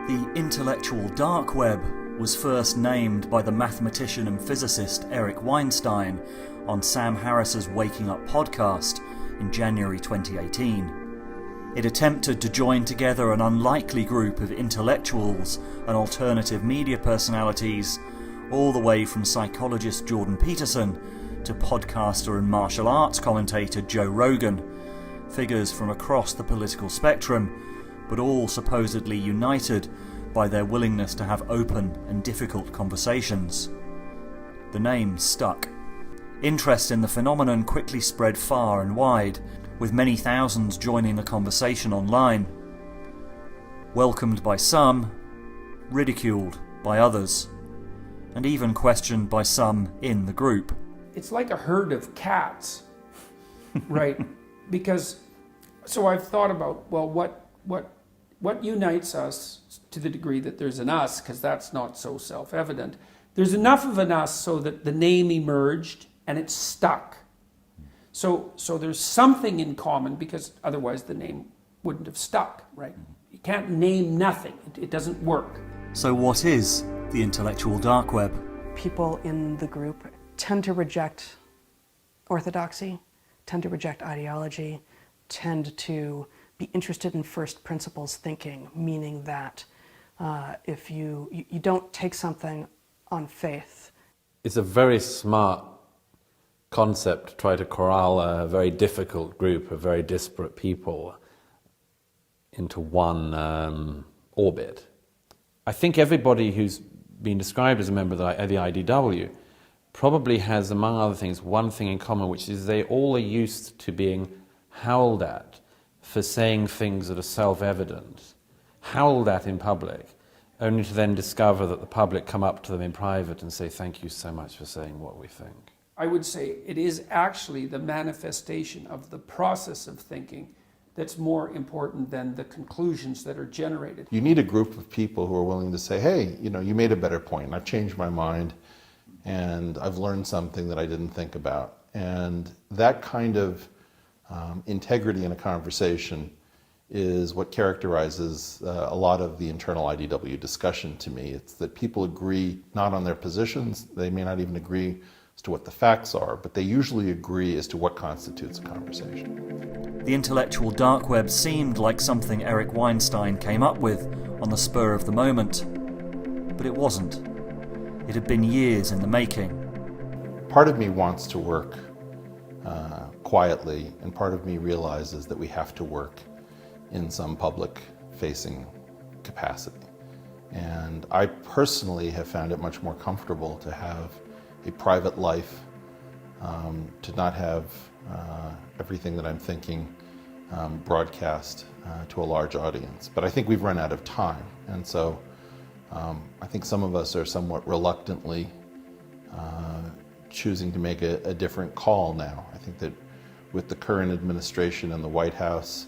The intellectual dark web was first named by the mathematician and physicist Eric Weinstein on Sam Harris's Waking Up podcast in January 2018. It attempted to join together an unlikely group of intellectuals and alternative media personalities, all the way from psychologist Jordan Peterson to podcaster and martial arts commentator Joe Rogan, figures from across the political spectrum, but all supposedly united by their willingness to have open and difficult conversations. The name stuck. Interest in the phenomenon quickly spread far and wide, with many thousands joining the conversation online. Welcomed by some, ridiculed by others, and even questioned by some in the group. It's like a herd of cats, right? Because, so I've thought about, well, what unites us to the degree that there's an us, because that's not so self-evident. There's enough of an us so that the name emerged and it's stuck. So there's something in common, because otherwise the name wouldn't have stuck, right? You can't name nothing. It doesn't work. So what is the intellectual dark web? People in the group tend to reject orthodoxy, tend to reject ideology, tend to be interested in first principles thinking, meaning that if you don't take something on faith. It's a very smart concept to try to corral a very difficult group of very disparate people into one orbit. I think everybody who's been described as a member of the IDW probably has, among other things, one thing in common, which is they all are used to being howled at for saying things that are self-evident, howled at in public, only to then discover that the public come up to them in private and say, thank you so much for saying what we think. I would say it is actually the manifestation of the process of thinking that's more important than the conclusions that are generated. You need a group of people who are willing to say, hey, you made a better point, I've changed my mind, and I've learned something that I didn't think about. And that kind of integrity in a conversation is what characterizes a lot of the internal IDW discussion to me. It's that people agree not on their positions, they may not even agree as to what the facts are, but they usually agree as to what constitutes a conversation. The intellectual dark web seemed like something Eric Weinstein came up with on the spur of the moment, but it wasn't. It had been years in the making. Part of me wants to work quietly, and part of me realizes that we have to work in some public-facing capacity. And I personally have found it much more comfortable to have a private life, to not have everything that I'm thinking broadcast to a large audience. But I think we've run out of time, and so I think some of us are somewhat reluctantly choosing to make a different call now. I think that with the current administration in the White House,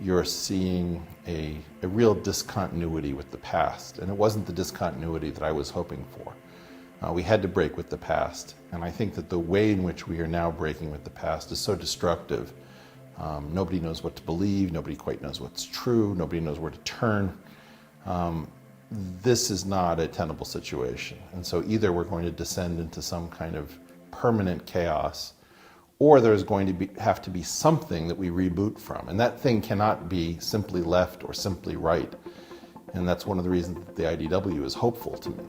you're seeing a real discontinuity with the past, and it wasn't the discontinuity that I was hoping for. We had to break with the past, and I think that the way in which we are now breaking with the past is so destructive. Nobody knows what to believe, nobody quite knows what's true, nobody knows where to turn. This is not a tenable situation, and so either we're going to descend into some kind of permanent chaos, or there's going to have to be something that we reboot from, and that thing cannot be simply left or simply right, and that's one of the reasons that the IDW is hopeful to me.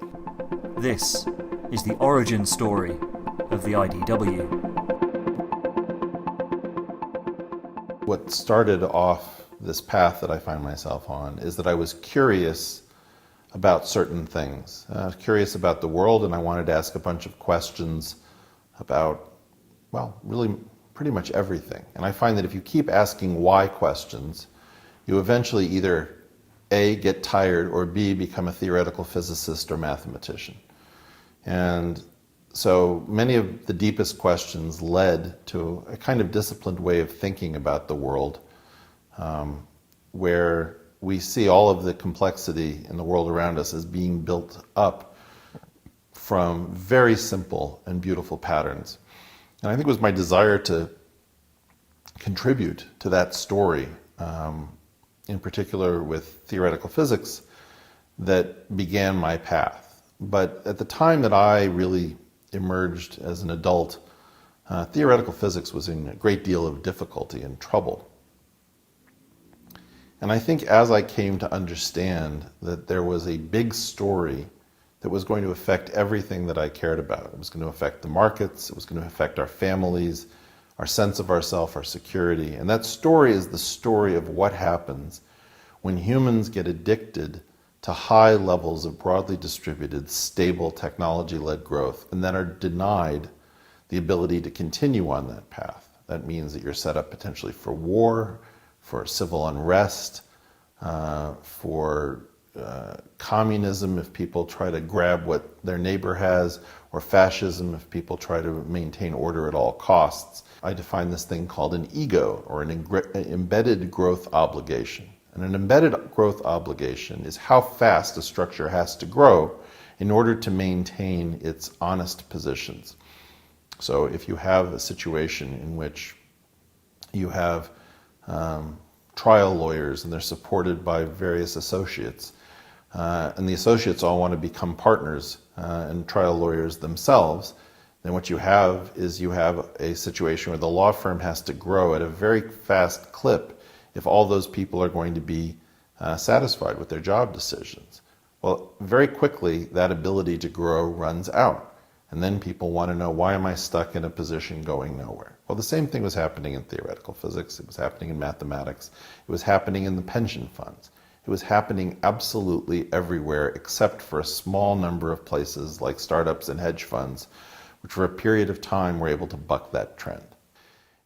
This is the origin story of the IDW. What started off this path that I find myself on is that I was curious about certain things. I was curious about the world, and I wanted to ask a bunch of questions about, well, really pretty much everything. And I find that if you keep asking why questions, you eventually either A, get tired, or B, become a theoretical physicist or mathematician. And so many of the deepest questions led to a kind of disciplined way of thinking about the world, where we see all of the complexity in the world around us as being built up from very simple and beautiful patterns. And I think it was my desire to contribute to that story, in particular with theoretical physics, that began my path. But at the time that I really emerged as an adult, theoretical physics was in a great deal of difficulty and trouble. And I think as I came to understand that there was a big story that was going to affect everything that I cared about. It was going to affect the markets, it was going to affect our families, our sense of ourself, our security. And that story is the story of what happens when humans get addicted to high levels of broadly distributed, stable, technology-led growth, and then are denied the ability to continue on that path. That means that you're set up potentially for war, for civil unrest, for communism if people try to grab what their neighbor has, or fascism if people try to maintain order at all costs. I define this thing called an ego, or an embedded growth obligation. And an embedded growth obligation is how fast a structure has to grow in order to maintain its honest positions. So if you have a situation in which you have trial lawyers and they're supported by various associates, and the associates all want to become partners and trial lawyers themselves, then what you have is you have a situation where the law firm has to grow at a very fast clip if all those people are going to be satisfied with their job decisions. Well, very quickly that ability to grow runs out. And then people want to know, why am I stuck in a position going nowhere? Well, the same thing was happening in theoretical physics. It was happening in mathematics. It was happening in the pension funds. It was happening absolutely everywhere except for a small number of places like startups and hedge funds, which for a period of time were able to buck that trend.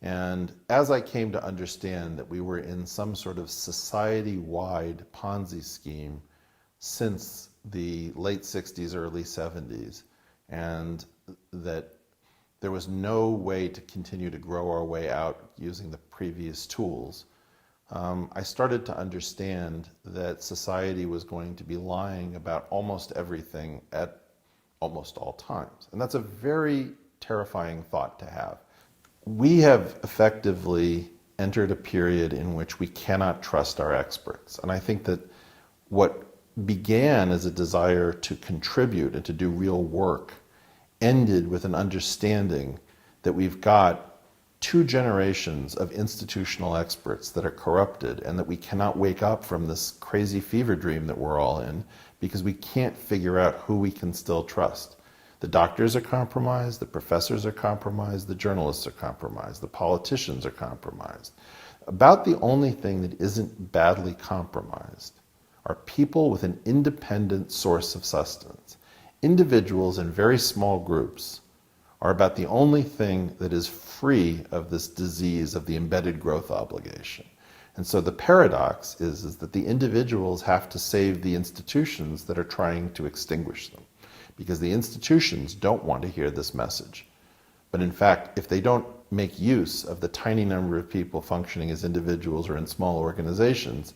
And as I came to understand that we were in some sort of society-wide Ponzi scheme since the late 60s, early 70s, and that there was no way to continue to grow our way out using the previous tools, I started to understand that society was going to be lying about almost everything at almost all times. And that's a very terrifying thought to have. We have effectively entered a period in which we cannot trust our experts. And I think that what began as a desire to contribute and to do real work ended with an understanding that we've got 2 generations of institutional experts that are corrupted, and that we cannot wake up from this crazy fever dream that we're all in because we can't figure out who we can still trust. The doctors are compromised, the professors are compromised, the journalists are compromised, the politicians are compromised. About the only thing that isn't badly compromised are people with an independent source of sustenance. Individuals in very small groups are about the only thing that is free of this disease of the embedded growth obligation. And so the paradox is that the individuals have to save the institutions that are trying to extinguish them, because the institutions don't want to hear this message. But in fact, if they don't make use of the tiny number of people functioning as individuals or in small organizations,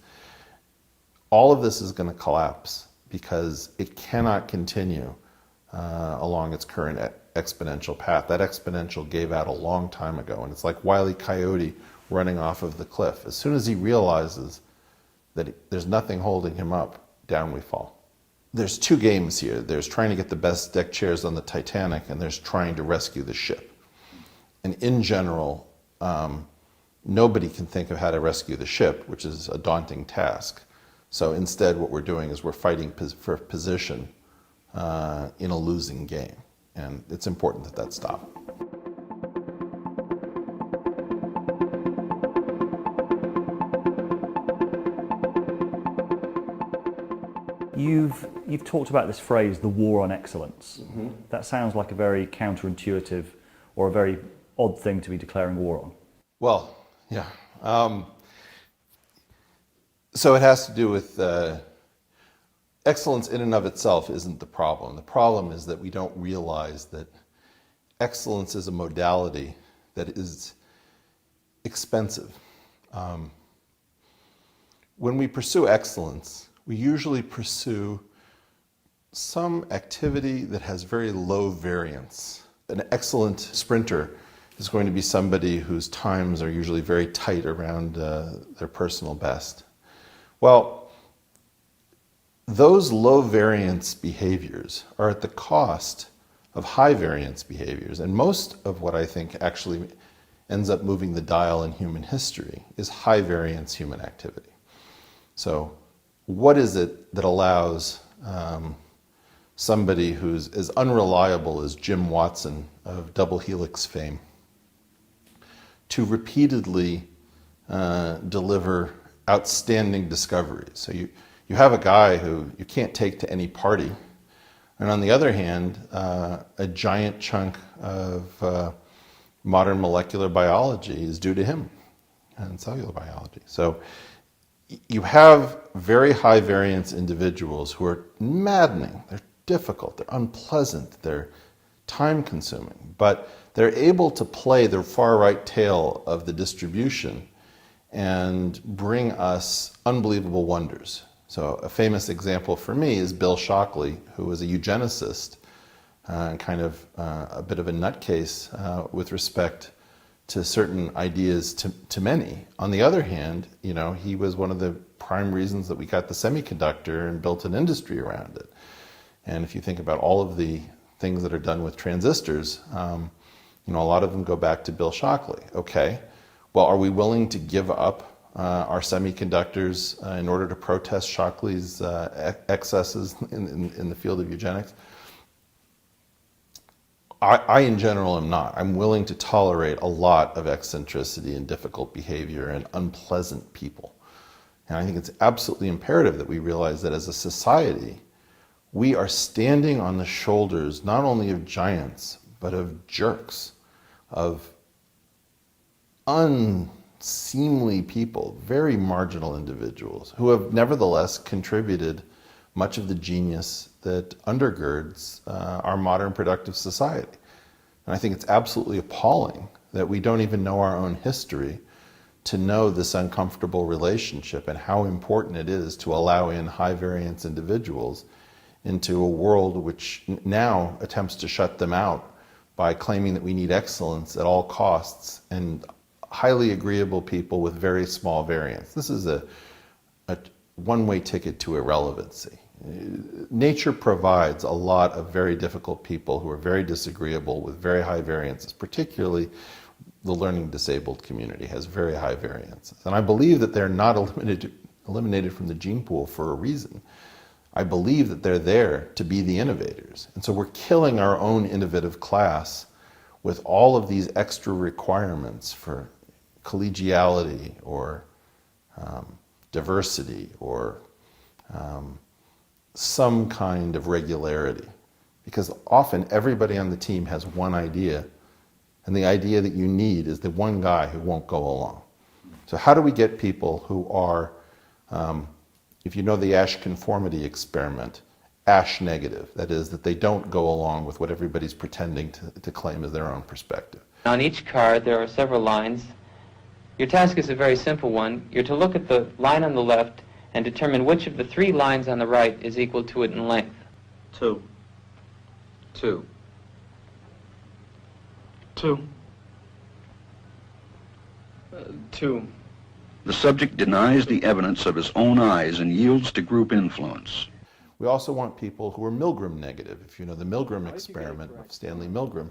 all of this is going to collapse, because it cannot continue along its current exponential path. That exponential gave out a long time ago, and it's like Wile E. Coyote running off of the cliff. As soon as he realizes that there's nothing holding him up, down we fall. There's 2 games here. There's trying to get the best deck chairs on the Titanic, and there's trying to rescue the ship. And in general, nobody can think of how to rescue the ship, which is a daunting task. So instead, what we're doing is we're fighting for position in a losing game. And it's important that that stop. You've talked about this phrase, the war on excellence. Mm-hmm. That sounds like a very counterintuitive or a very odd thing to be declaring war on. Well, yeah. So it has to do with excellence in and of itself isn't the problem. The problem is that we don't realize that excellence is a modality that is expensive. When we pursue excellence, we usually pursue some activity that has very low variance. An excellent sprinter is going to be somebody whose times are usually very tight around their personal best. Well, those low variance behaviors are at the cost of high variance behaviors. And most of what I think actually ends up moving the dial in human history is high variance human activity. So what is it that allows somebody who's as unreliable as Jim Watson of double helix fame to repeatedly deliver outstanding discoveries? So you have a guy who you can't take to any party, and on the other hand, a giant chunk of modern molecular biology is due to him, and cellular biology. So you have very high variance individuals who are maddening, they're difficult, they're unpleasant, they're time consuming, but they're able to play the far right tail of the distribution and bring us unbelievable wonders. So a famous example for me is Bill Shockley, who was a eugenicist and kind of a bit of a nutcase with respect to certain ideas to many. On the other hand, you know, he was one of the prime reasons that we got the semiconductor and built an industry around it. And if you think about all of the things that are done with transistors, you know, a lot of them go back to Bill Shockley. Okay, well, are we willing to give up our semiconductors in order to protest Shockley's excesses in the field of eugenics? I, in general, am not. I'm willing to tolerate a lot of eccentricity and difficult behavior and unpleasant people. And I think it's absolutely imperative that we realize that as a society, we are standing on the shoulders not only of giants, but of jerks, of unseemly people, very marginal individuals who have nevertheless contributed much of the genius that undergirds our modern productive society. And I think it's absolutely appalling that we don't even know our own history to know this uncomfortable relationship and how important it is to allow in high variance individuals into a world which now attempts to shut them out by claiming that we need excellence at all costs and highly agreeable people with very small variance. This is a one-way ticket to irrelevancy. Nature provides a lot of very difficult people who are very disagreeable with very high variances, particularly the learning disabled community has very high variances. And I believe that they're not eliminated from the gene pool for a reason. I believe that they're there to be the innovators. And so we're killing our own innovative class with all of these extra requirements for collegiality or diversity or some kind of regularity. Because often everybody on the team has one idea, and the idea that you need is the one guy who won't go along. So how do we get people who are, if you know the Asch conformity experiment, Asch negative, that is, that they don't go along with what everybody's pretending to claim as their own perspective. On each card there are several lines. Your task is a very simple one. You're to look at the line on the left and determine which of the three lines on the right is equal to it in length. 2. 2. 2. 2. The subject denies the evidence of his own eyes and yields to group influence. We also want people who are Milgram negative. If you know the Milgram experiment of Stanley Milgram.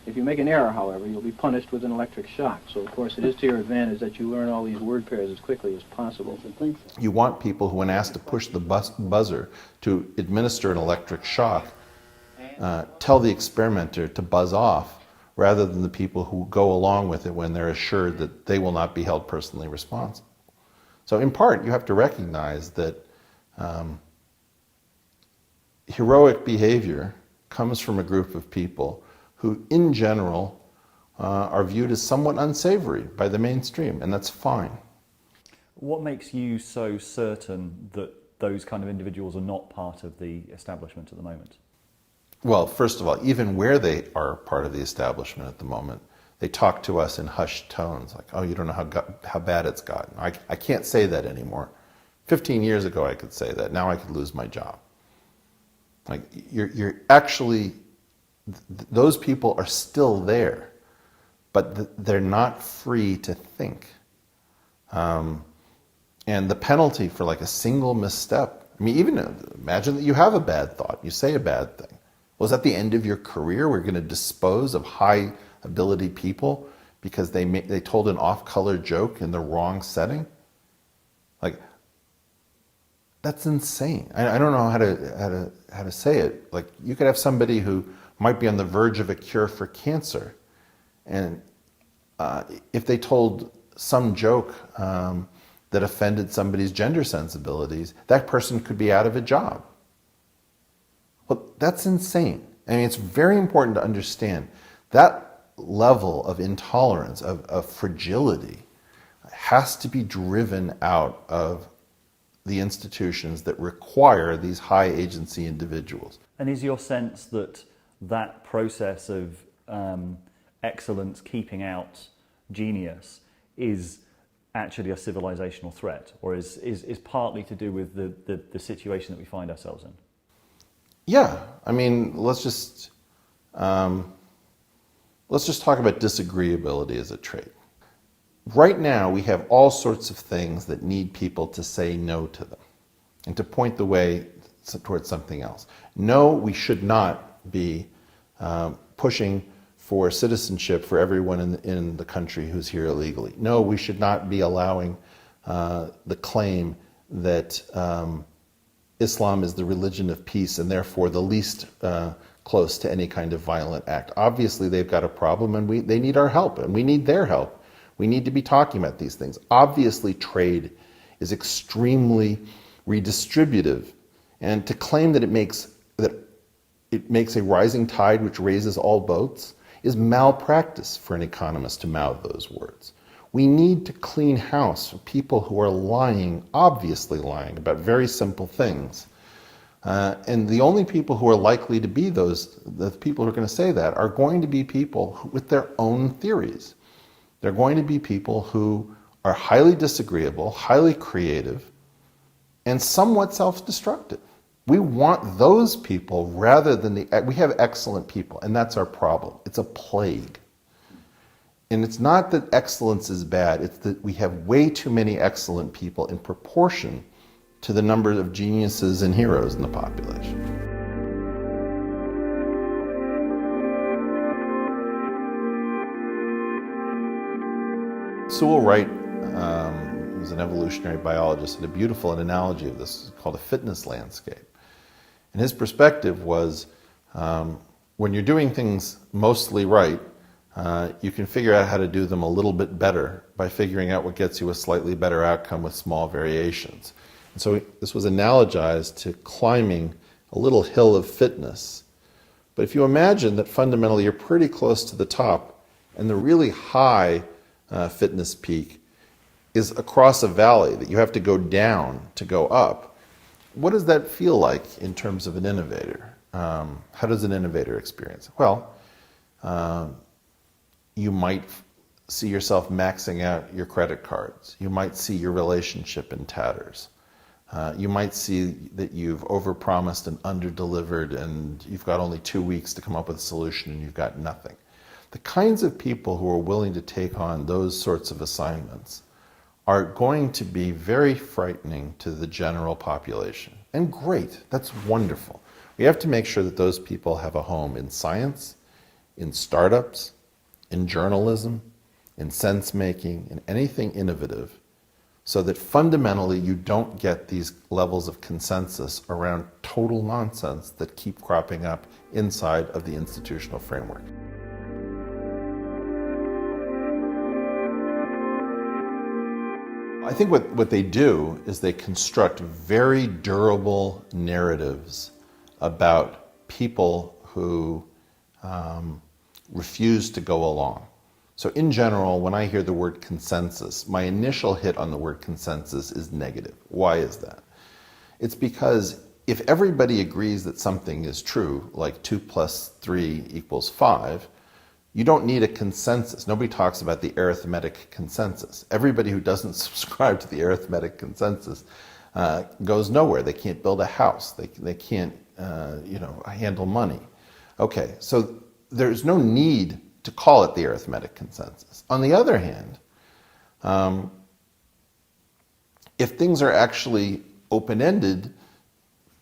If you make an error, however, you'll be punished with an electric shock. So, of course, it is to your advantage that you learn all these word pairs as quickly as possible. You want people who, when asked to push the buzzer to administer an electric shock, tell the experimenter to buzz off, rather than the people who go along with it when they're assured that they will not be held personally responsible. So in part, you have to recognize that heroic behavior comes from a group of people who, in general, are viewed as somewhat unsavory by the mainstream, and that's fine. What makes you so certain that those kind of individuals are not part of the establishment at the moment? Well, first of all, even where they are part of the establishment at the moment, they talk to us in hushed tones, like, oh, you don't know how bad it's gotten. I can't say that anymore. 15 years ago I could say that. Now I could lose my job. Like, you're actually, those people are still there, but they're not free to think. And the penalty for like a single misstep I mean, even imagine that you have a bad thought, you say a bad thing. Was that the end of your career? We're going to dispose of high ability people because they told an off-color joke in the wrong setting? Like, that's insane. I don't know how to say it. Like, you could have somebody who might be on the verge of a cure for cancer, and if they told some joke that offended somebody's gender sensibilities, that person could be out of a job. Well, that's insane. I mean, it's very important to understand that level of intolerance, of fragility, has to be driven out of the institutions that require these high agency individuals. And is your sense that that process of excellence keeping out genius is actually a civilizational threat, or is partly to do with the situation that we find ourselves in? Yeah, I mean, let's just talk about disagreeability as a trait. Right now, we have all sorts of things that need people to say no to them and to point the way towards something else. No, we should not be pushing for citizenship for everyone in the country who's here illegally. No, we should not be allowing the claim that Islam is the religion of peace and therefore the least close to any kind of violent act. Obviously, they've got a problem and they need our help and we need their help. We need to be talking about these things. Obviously, trade is extremely redistributive, and to claim that it makes a rising tide which raises all boats is malpractice for an economist to mouth those words. We need to clean house for people who are lying, obviously lying, about very simple things. And the only people who are likely to be the people who are going to say that are going to be people with their own theories. They're going to be people who are highly disagreeable, highly creative, and somewhat self-destructive. We want those people rather than we have excellent people, and that's our problem. It's a plague. And it's not that excellence is bad, it's that we have way too many excellent people in proportion to the number of geniuses and heroes in the population. Sewell Wright, who's an evolutionary biologist, had a beautiful analogy of this called a fitness landscape. And his perspective was when you're doing things mostly right, you can figure out how to do them a little bit better by figuring out what gets you a slightly better outcome with small variations. And so this was analogized to climbing a little hill of fitness. But if you imagine that fundamentally you're pretty close to the top, and the really high fitness peak is across a valley that you have to go down to go up, what does that feel like in terms of an innovator? How does an innovator experience it? Well, you might see yourself maxing out your credit cards. You might see your relationship in tatters. You might see that you've overpromised and underdelivered and you've got only 2 weeks to come up with a solution and you've got nothing. The kinds of people who are willing to take on those sorts of assignments are going to be very frightening to the general population. And great, that's wonderful. We have to make sure that those people have a home in science, in startups, in journalism, in sense-making, in anything innovative, so that fundamentally you don't get these levels of consensus around total nonsense that keep cropping up inside of the institutional framework. I think what they do is they construct very durable narratives about people who refuse to go along. So in general, when I hear the word consensus, my initial hit on the word consensus is negative. Why is that? It's because if everybody agrees that something is true, like 2 + 3 = 5, you don't need a consensus. Nobody talks about the arithmetic consensus. Everybody who doesn't subscribe to the arithmetic consensus goes nowhere. They can't build a house. They can't handle money. Okay, so there's no need to call it the arithmetic consensus. On the other hand, if things are actually open-ended,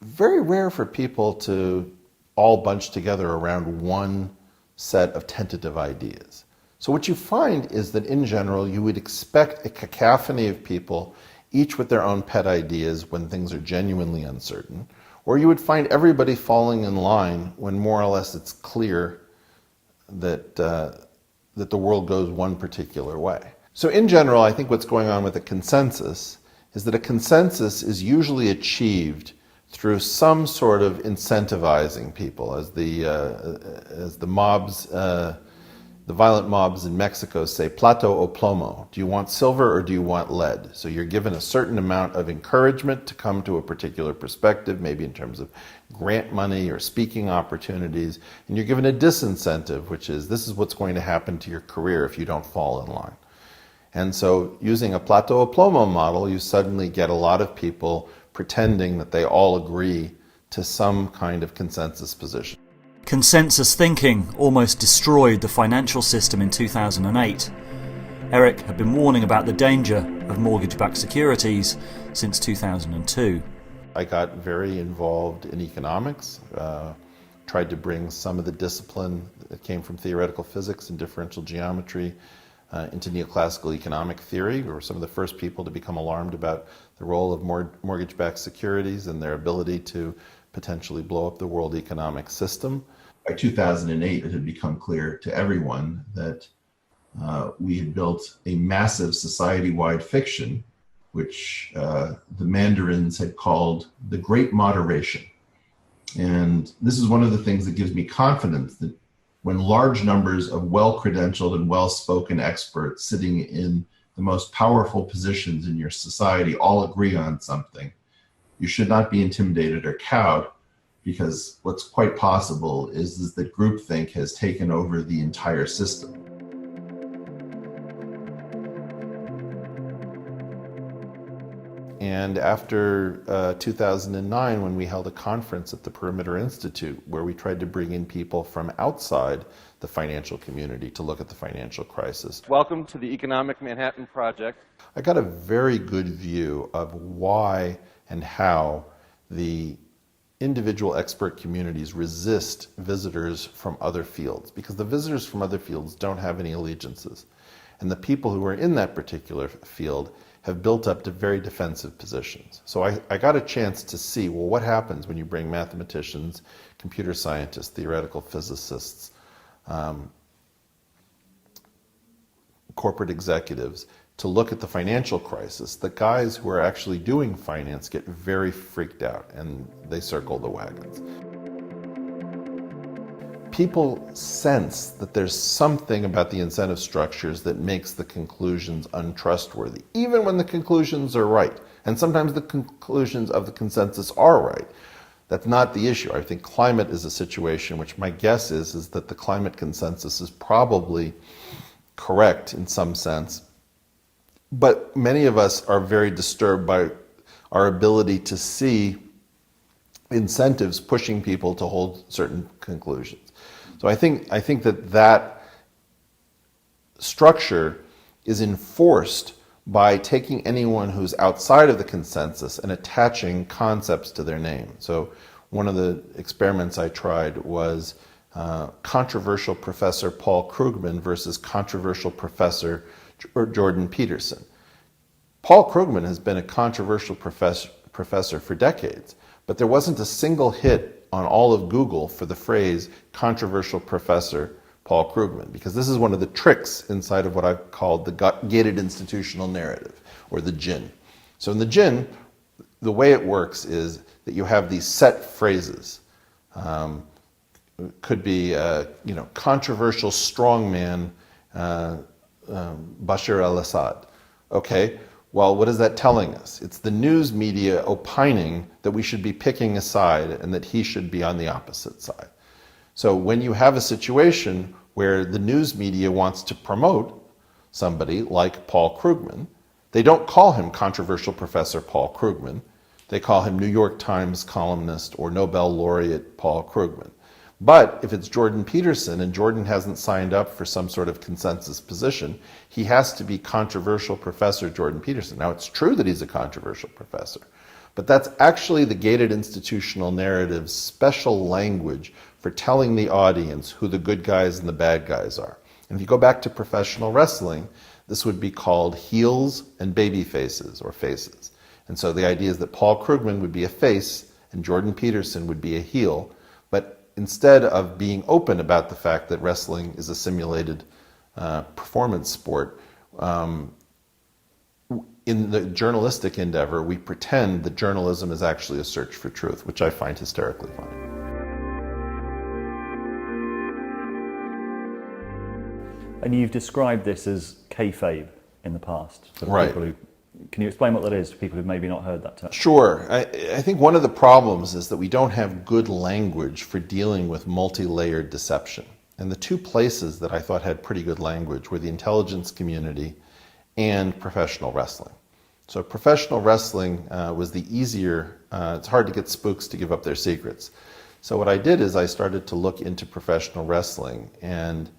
very rare for people to all bunch together around one set of tentative ideas. So what you find is that in general, you would expect a cacophony of people, each with their own pet ideas when things are genuinely uncertain, or you would find everybody falling in line when more or less it's clear that, that the world goes one particular way. So in general, I think what's going on with a consensus is that a consensus is usually achieved through some sort of incentivizing people, as the mobs, the violent mobs in Mexico say, plato o plomo. Do you want silver or do you want lead? So you're given a certain amount of encouragement to come to a particular perspective, maybe in terms of grant money or speaking opportunities, and you're given a disincentive, which is this is what's going to happen to your career if you don't fall in line. And so using a plato o plomo model, you suddenly get a lot of people pretending that they all agree to some kind of consensus position. Consensus thinking almost destroyed the financial system in 2008. Eric had been warning about the danger of mortgage-backed securities since 2002. I got very involved in economics, tried to bring some of the discipline that came from theoretical physics and differential geometry into neoclassical economic theory. We were some of the first people to become alarmed about the role of mortgage-backed securities and their ability to potentially blow up the world economic system. By 2008, it had become clear to everyone that we had built a massive society-wide fiction, which the Mandarins had called the Great Moderation. And this is one of the things that gives me confidence that when large numbers of well-credentialed and well-spoken experts sitting in the most powerful positions in your society all agree on something, you should not be intimidated or cowed, because what's quite possible is that groupthink has taken over the entire system. And after 2009, when we held a conference at the Perimeter Institute, where we tried to bring in people from outside the financial community to look at the financial crisis. Welcome to the Economic Manhattan Project. I got a very good view of why and how the individual expert communities resist visitors from other fields, because the visitors from other fields don't have any allegiances. And the people who are in that particular field have built up to very defensive positions. So I got a chance to see, well, what happens when you bring mathematicians, computer scientists, theoretical physicists, corporate executives to look at the financial crisis. The guys who are actually doing finance get very freaked out and they circle the wagons. People sense that there's something about the incentive structures that makes the conclusions untrustworthy, even when the conclusions are right. And sometimes the conclusions of the consensus are right. That's not the issue. I think climate is a situation which my guess is that the climate consensus is probably correct in some sense. But many of us are very disturbed by our ability to see incentives pushing people to hold certain conclusions. So I think that structure is enforced by taking anyone who's outside of the consensus and attaching concepts to their name. So one of the experiments I tried was controversial Professor Paul Krugman versus controversial Professor Jordan Peterson. Paul Krugman has been a controversial professor for decades, but there wasn't a single hit on all of Google for the phrase controversial Professor Paul Krugman, because this is one of the tricks inside of what I've called the gated institutional narrative, or the GIN. So in the GIN, the way it works is that you have these set phrases. Could be, controversial strongman Bashar al-Assad. Okay, well, what is that telling us? It's the news media opining that we should be picking a side and that he should be on the opposite side. So when you have a situation where the news media wants to promote somebody like Paul Krugman, they don't call him controversial Professor Paul Krugman. They call him New York Times columnist or Nobel laureate Paul Krugman. But if it's Jordan Peterson and Jordan hasn't signed up for some sort of consensus position, he has to be controversial Professor Jordan Peterson. Now, it's true that he's a controversial professor, But that's actually the gated institutional narrative's special language for telling the audience who the good guys and the bad guys are. And if you go back to professional wrestling, this would be called heels and baby faces, or faces. And so the idea is that Paul Krugman would be a face and Jordan Peterson would be a heel, but instead of being open about the fact that wrestling is a simulated performance sport, in the journalistic endeavor, we pretend that journalism is actually a search for truth, which I find hysterically funny. And you've described this as kayfabe in the past. So Right. Can you explain what that is to people who've maybe not heard that term? Sure. I think one of the problems is that we don't have good language for dealing with multi-layered deception. And the two places that I thought had pretty good language were the intelligence community and professional wrestling. So professional wrestling was the easier, it's hard to get spooks to give up their secrets. So what I did is I started to look into professional wrestling and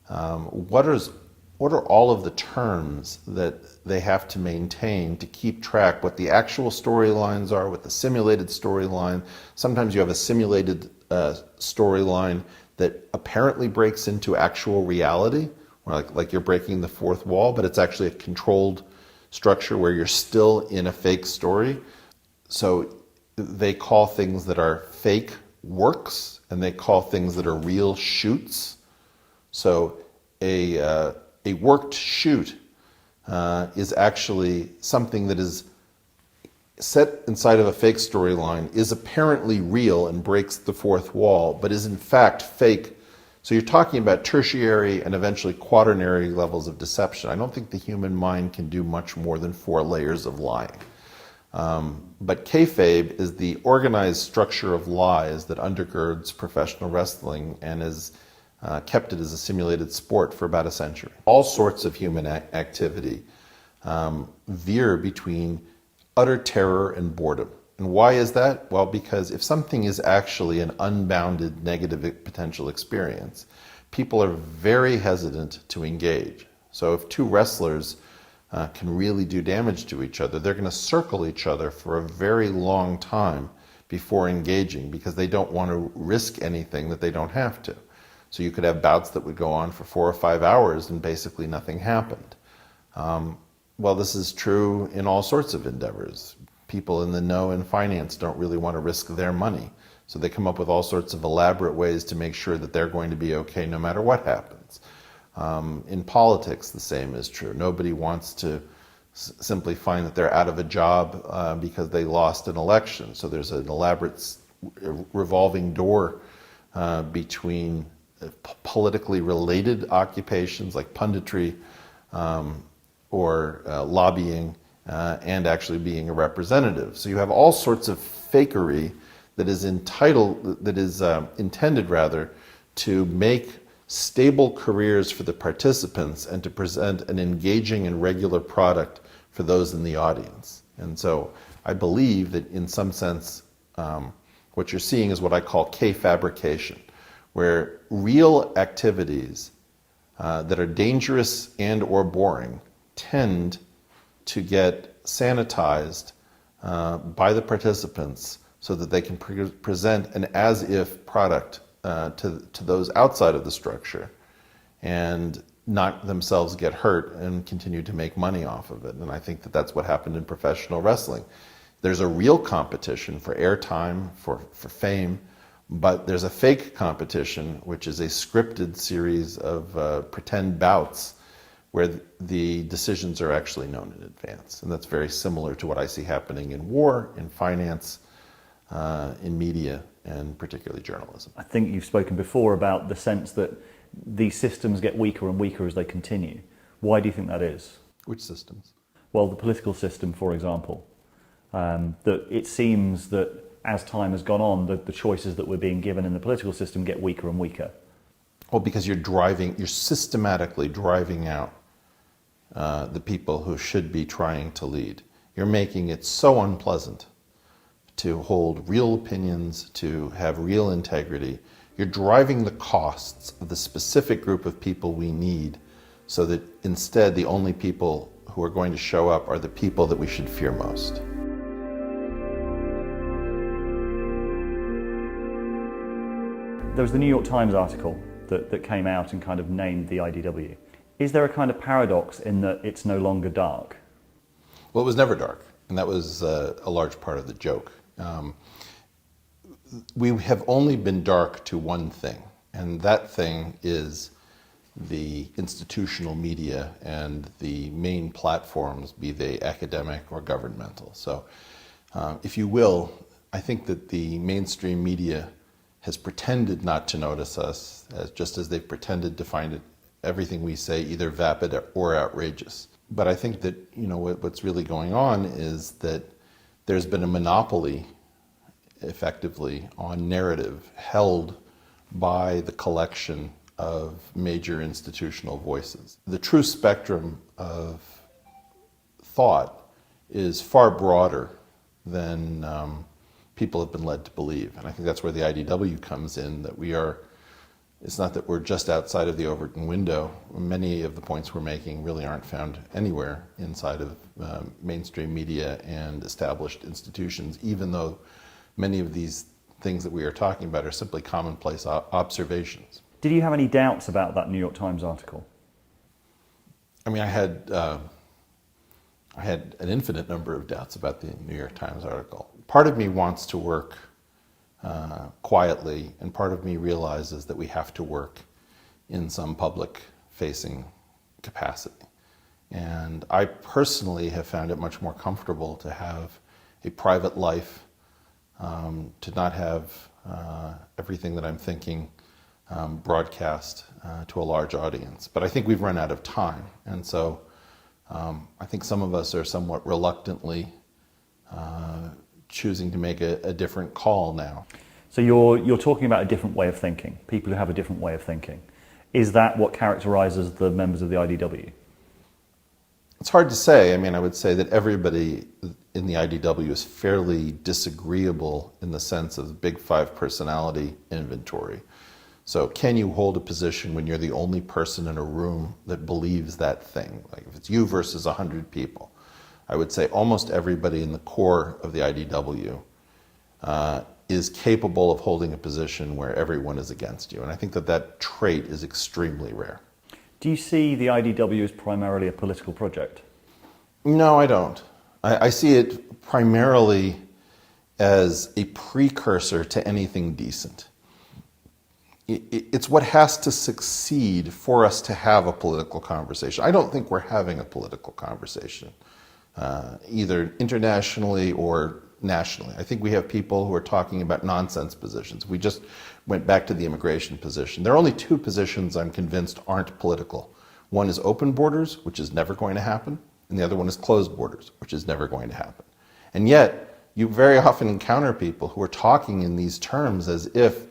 what are all of the terms that they have to maintain to keep track what the actual storylines are, what the simulated storyline. Sometimes you have a simulated storyline that apparently breaks into actual reality, or like you're breaking the fourth wall, but it's actually a controlled structure where you're still in a fake story. So they call things that are fake works, and they call things that are real shoots. So a worked shoot is actually something that is set inside of a fake storyline, is apparently real and breaks the fourth wall, but is in fact fake. So you're talking about tertiary and eventually quaternary levels of deception. I don't think the human mind can do much more than 4 layers of lying. But kayfabe is the organized structure of lies that undergirds professional wrestling and has kept it as a simulated sport for about a century. All sorts of human activity veer between utter terror and boredom. And why is that? Well, because if something is actually an unbounded negative potential experience, people are very hesitant to engage. So if 2 wrestlers can really do damage to each other, they're going to circle each other for a very long time before engaging because they don't want to risk anything that they don't have to. So you could have bouts that would go on for 4 or 5 hours and basically nothing happened. Well, this is true in all sorts of endeavors. People in the know in finance don't really want to risk their money. So they come up with all sorts of elaborate ways to make sure that they're going to be okay no matter what happens. In politics, the same is true. Nobody wants to simply find that they're out of a job because they lost an election. So there's an elaborate revolving door between politically related occupations like punditry or lobbying and actually being a representative. So you have all sorts of fakery that is intended rather to make stable careers for the participants and to present an engaging and regular product for those in the audience. And so I believe that in some sense what you're seeing is what I call K-fabrication, where real activities that are dangerous and or boring tend to get sanitized by the participants so that they can present an as-if product to those outside of the structure and not themselves get hurt and continue to make money off of it. And I think that that's what happened in professional wrestling. There's a real competition for airtime, for fame, but there's a fake competition, which is a scripted series of pretend bouts where the decisions are actually known in advance. And that's very similar to what I see happening in war, in finance, in media, and particularly journalism. I think you've spoken before about the sense that these systems get weaker and weaker as they continue. Why do you think that is? Which systems? Well, the political system, for example. That it seems that as time has gone on, the choices that we're being given in the political system get weaker and weaker. Well, because you're systematically driving out the people who should be trying to lead. You're making it so unpleasant to hold real opinions, to have real integrity. You're driving the costs of the specific group of people we need so that instead the only people who are going to show up are the people that we should fear most. There was the New York Times article that came out and kind of named the IDW. Is there a kind of paradox in that it's no longer dark? Well, it was never dark, and that was a large part of the joke. We have only been dark to one thing, and that thing is the institutional media and the main platforms, be they academic or governmental. So, if you will, I think that the mainstream media has pretended not to notice us, just as they've pretended to find everything we say either vapid or outrageous. But I think that, you know, what's really going on is that there's been a monopoly, effectively, on narrative held by the collection of major institutional voices. The true spectrum of thought is far broader than people have been led to believe. And I think that's where the IDW comes in, that it's not that we're just outside of the Overton window. Many of the points we're making really aren't found anywhere inside of mainstream media and established institutions, even though many of these things that we are talking about are simply commonplace observations. Did you have any doubts about that New York Times article? I mean, I had an infinite number of doubts about the New York Times article. Part of me wants to work quietly, and part of me realizes that we have to work in some public-facing capacity. And I personally have found it much more comfortable to have a private life, to not have everything that I'm thinking broadcast to a large audience. But I think we've run out of time, and so I think some of us are somewhat reluctantly choosing to make a different call now. So you're talking about a different way of thinking, people who have a different way of thinking. Is that what characterizes the members of the IDW? It's hard to say. I mean, I would say that everybody in the IDW is fairly disagreeable in the sense of the Big Five personality inventory. So can you hold a position when you're the only person in a room that believes that thing? Like if it's you versus 100 people. I would say almost everybody in the core of the IDW is capable of holding a position where everyone is against you. And I think that trait is extremely rare. Do you see the IDW as primarily a political project? No, I don't. I see it primarily as a precursor to anything decent. It's what has to succeed for us to have a political conversation. I don't think we're having a political conversation, either internationally or nationally. I think we have people who are talking about nonsense positions. We just went back to the immigration position. There are only two positions I'm convinced aren't political. One is open borders, which is never going to happen, and the other one is closed borders, which is never going to happen. And yet, you very often encounter people who are talking in these terms as if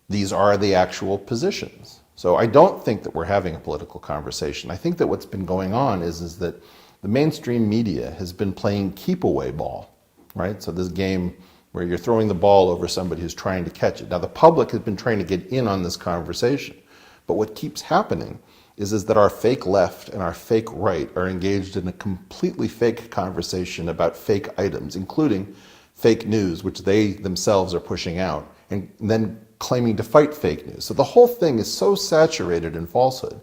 these are the actual positions. So I don't think that we're having a political conversation. I think that what's been going on is that the mainstream media has been playing keep-away ball, right? So this game where you're throwing the ball over somebody who's trying to catch it. Now the public has been trying to get in on this conversation, but what keeps happening is that our fake left and our fake right are engaged in a completely fake conversation about fake items, including fake news, which they themselves are pushing out, and then claiming to fight fake news. So the whole thing is so saturated in falsehood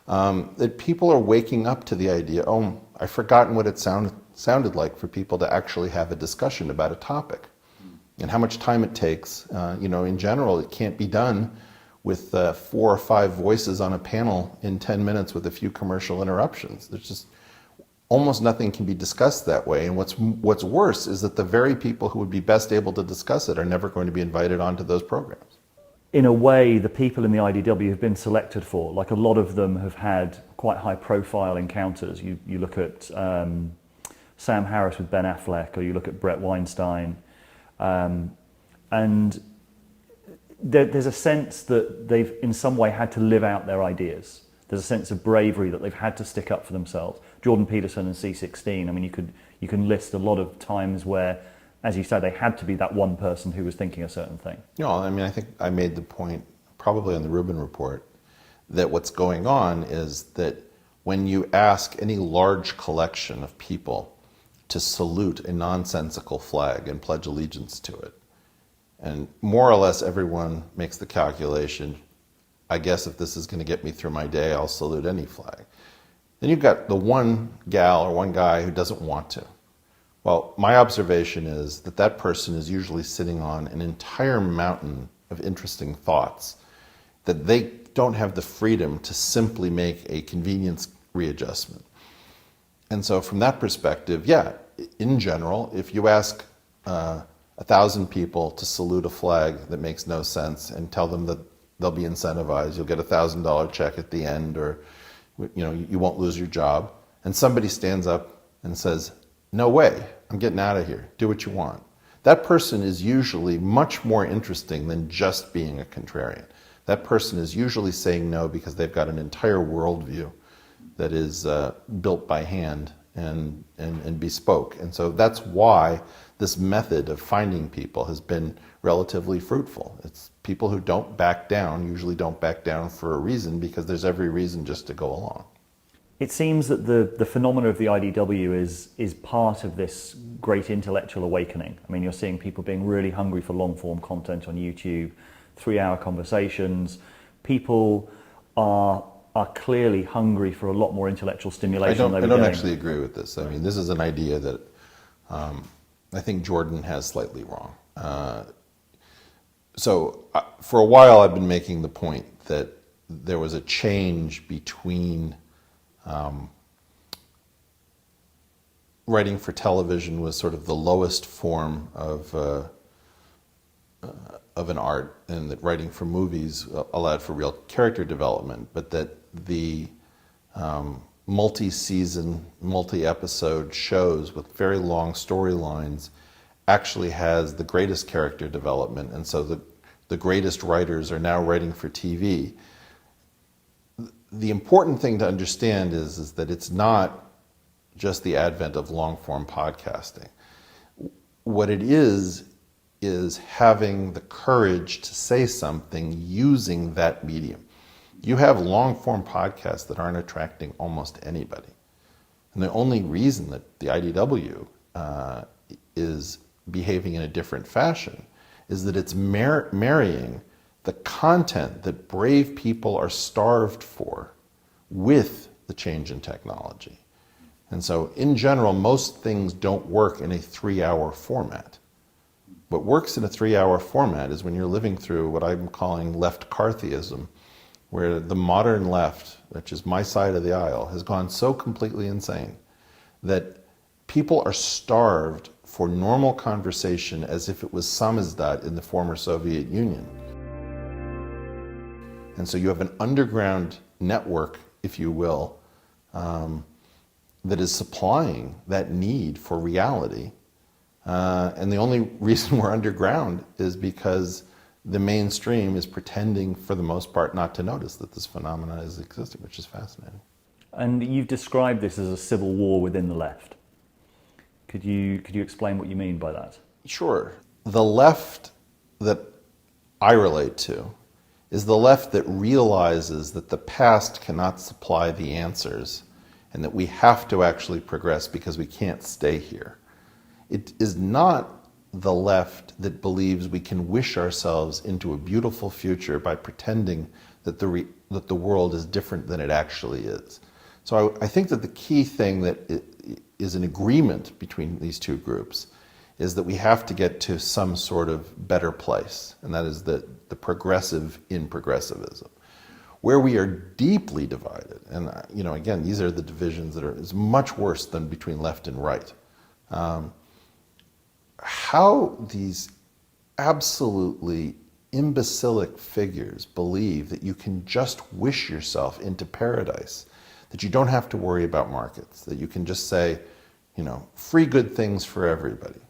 that people are waking up to the idea, oh, I've forgotten what it sounded like for people to actually have a discussion about a topic and how much time it takes. In general, it can't be done with 4 or 5 voices on a panel in 10 minutes with a few commercial interruptions. There's just almost nothing can be discussed that way. And what's worse is that the very people who would be best able to discuss it are never going to be invited onto those programs. In a way, the people in the IDW have been selected for. Like a lot of them have had quite high-profile encounters. You look at Sam Harris with Ben Affleck, or you look at Brett Weinstein, and there's a sense that they've in some way had to live out their ideas. There's a sense of bravery that they've had to stick up for themselves. Jordan Peterson and C16. I mean, you can list a lot of times where, as you say, they had to be that one person who was thinking a certain thing. I mean, I think I made the point, probably on the Rubin Report, that what's going on is that when you ask any large collection of people to salute a nonsensical flag and pledge allegiance to it, And more or less everyone makes the calculation, I guess if this is going to get me through my day, I'll salute any flag. Then you've got the one gal or one guy who doesn't want to. Well, my observation is that that person is usually sitting on an entire mountain of interesting thoughts that they don't have the freedom to simply make a convenience readjustment. And so from that perspective, yeah, in general, if you ask 1,000 people to salute a flag that makes no sense and tell them that they'll be incentivized, you'll get a $1,000 check at the end, or you won't lose your job, and somebody stands up and says, no way, I'm getting out of here, do what you want. That person is usually much more interesting than just being a contrarian. That person is usually saying no because they've got an entire worldview that is built by hand and bespoke. And so that's why this method of finding people has been relatively fruitful. It's people who don't back down, usually don't back down for a reason, because there's every reason just to go along. It seems that the phenomena of the IDW is part of this great intellectual awakening. I mean, you're seeing people being really hungry for long-form content on YouTube, 3-hour conversations. People are clearly hungry for a lot more intellectual stimulation. I don't actually agree with this. I mean, this is an idea that I think Jordan has slightly wrong. So for a while I've been making the point that there was a change between writing for television was sort of the lowest form of an art, and that writing for movies allowed for real character development, but that the multi-season, multi-episode shows with very long storylines actually has the greatest character development, and so the greatest writers are now writing for TV. The important thing to understand is that it's not just the advent of long-form podcasting. What it is having the courage to say something using that medium. You have long-form podcasts that aren't attracting almost anybody. And the only reason that the IDW is behaving in a different fashion is that it's marrying the content that brave people are starved for with the change in technology. And so in general, most things don't work in a 3-hour format. What works in a 3-hour format is when you're living through what I'm calling left Carthyism, where the modern left, which is my side of the aisle, has gone so completely insane that people are starved for normal conversation as if it was samizdat in the former Soviet Union. And so you have an underground network, if you will, that is supplying that need for reality. And the only reason we're underground is because the mainstream is pretending, for the most part, not to notice that this phenomenon is existing, which is fascinating. And you've described this as a civil war within the left. Could you explain what you mean by that? Sure. The left that I relate to is the left that realizes that the past cannot supply the answers and that we have to actually progress because we can't stay here. It is not the left that believes we can wish ourselves into a beautiful future by pretending that the world is different than it actually is. So I think that the key thing that is an agreement between these two groups is that we have to get to some sort of better place, and that is the progressive in progressivism. Where we are deeply divided, and again, these are the divisions that is much worse than between left and right. How these absolutely imbecilic figures believe that you can just wish yourself into paradise, that you don't have to worry about markets, that you can just say, free good things for everybody.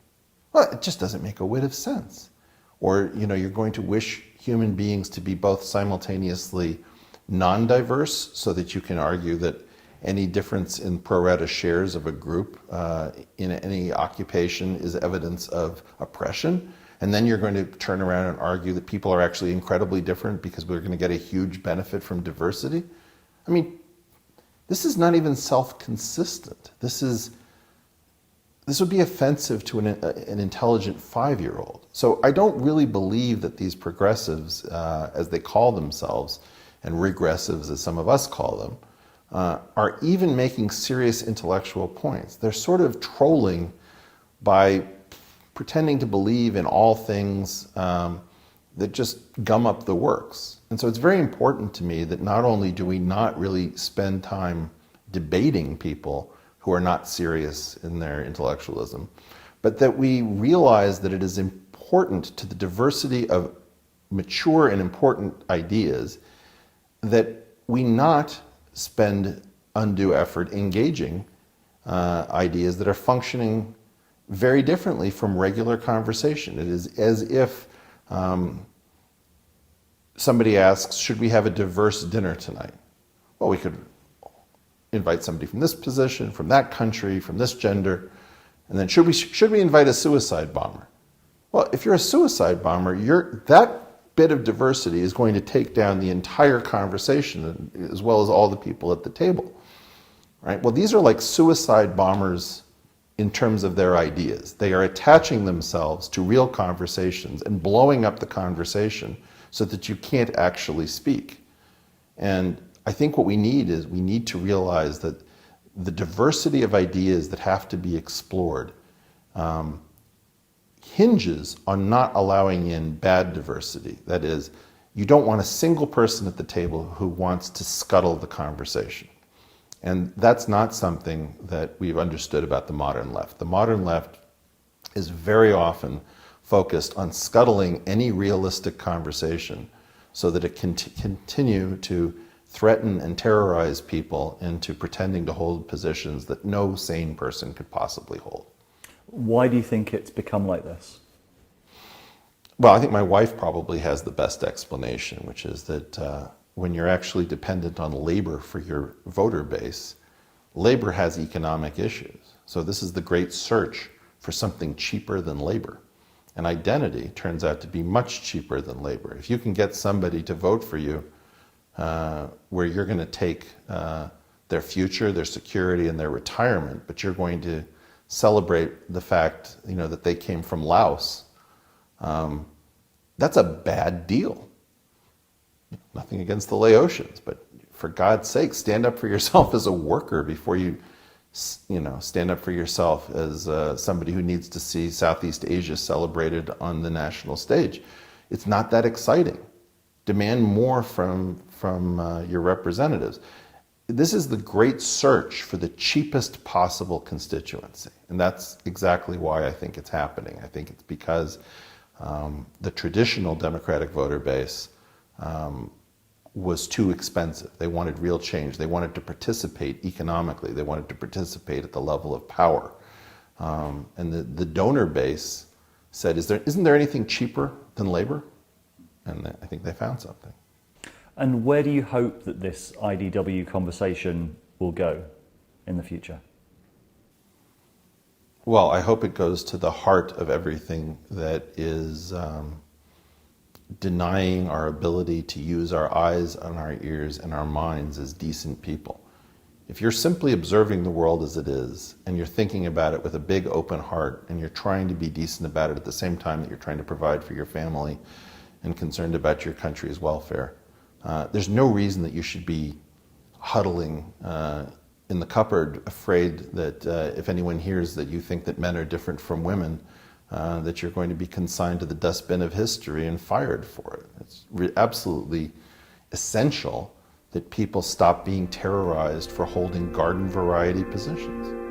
Well, it just doesn't make a whit of sense. Or, you're going to wish human beings to be both simultaneously non-diverse so that you can argue that any difference in pro rata shares of a group in any occupation is evidence of oppression. And then you're going to turn around and argue that people are actually incredibly different because we're going to get a huge benefit from diversity. I mean, this is not even self-consistent. This is this would be offensive to an intelligent 5-year-old. So I don't really believe that these progressives, as they call themselves, and regressives, as some of us call them, are even making serious intellectual points. They're sort of trolling by pretending to believe in all things that just gum up the works. And so it's very important to me that not only do we not really spend time debating people who are not serious in their intellectualism, but that we realize that it is important to the diversity of mature and important ideas that we not spend undue effort engaging ideas that are functioning very differently from regular conversation. It is as if somebody asks, should we have a diverse dinner tonight? Well, we could invite somebody from this position, from that country, from this gender, and then should we invite a suicide bomber? Well, if you're a suicide bomber, that bit of diversity is going to take down the entire conversation, as well as all the people at the table, right? Well, these are like suicide bombers in terms of their ideas. They are attaching themselves to real conversations and blowing up the conversation so that you can't actually speak. And I think what we need to realize that the diversity of ideas that have to be explored hinges on not allowing in bad diversity. That is, you don't want a single person at the table who wants to scuttle the conversation. And that's not something that we've understood about the modern left. The modern left is very often focused on scuttling any realistic conversation so that it can continue to threaten and terrorize people into pretending to hold positions that no sane person could possibly hold. Why do you think it's become like this? Well, I think my wife probably has the best explanation, which is that when you're actually dependent on labor for your voter base, labor has economic issues. So this is the great search for something cheaper than labor. And identity turns out to be much cheaper than labor. If you can get somebody to vote for you where you're going to take their future, their security, and their retirement, but you're going to celebrate the fact, that they came from Laos, that's a bad deal. Nothing against the Laotians, but for God's sake, stand up for yourself as a worker before you stand up for yourself as somebody who needs to see Southeast Asia celebrated on the national stage. It's not that exciting. Demand more from your representatives. This is the great search for the cheapest possible constituency. And that's exactly why I think it's happening. I think it's because the traditional Democratic voter base was too expensive. They wanted real change. They wanted to participate economically. They wanted to participate at the level of power. And the donor base said, isn't there anything cheaper than labor? And I think they found something. And where do you hope that this IDW conversation will go in the future? Well, I hope it goes to the heart of everything that is denying our ability to use our eyes and our ears and our minds as decent people. If you're simply observing the world as it is, and you're thinking about it with a big open heart, and you're trying to be decent about it at the same time that you're trying to provide for your family and concerned about your country's welfare, there's no reason that you should be huddling in the cupboard, afraid that if anyone hears that you think that men are different from women, that you're going to be consigned to the dustbin of history and fired for it. It's absolutely essential that people stop being terrorized for holding garden variety positions.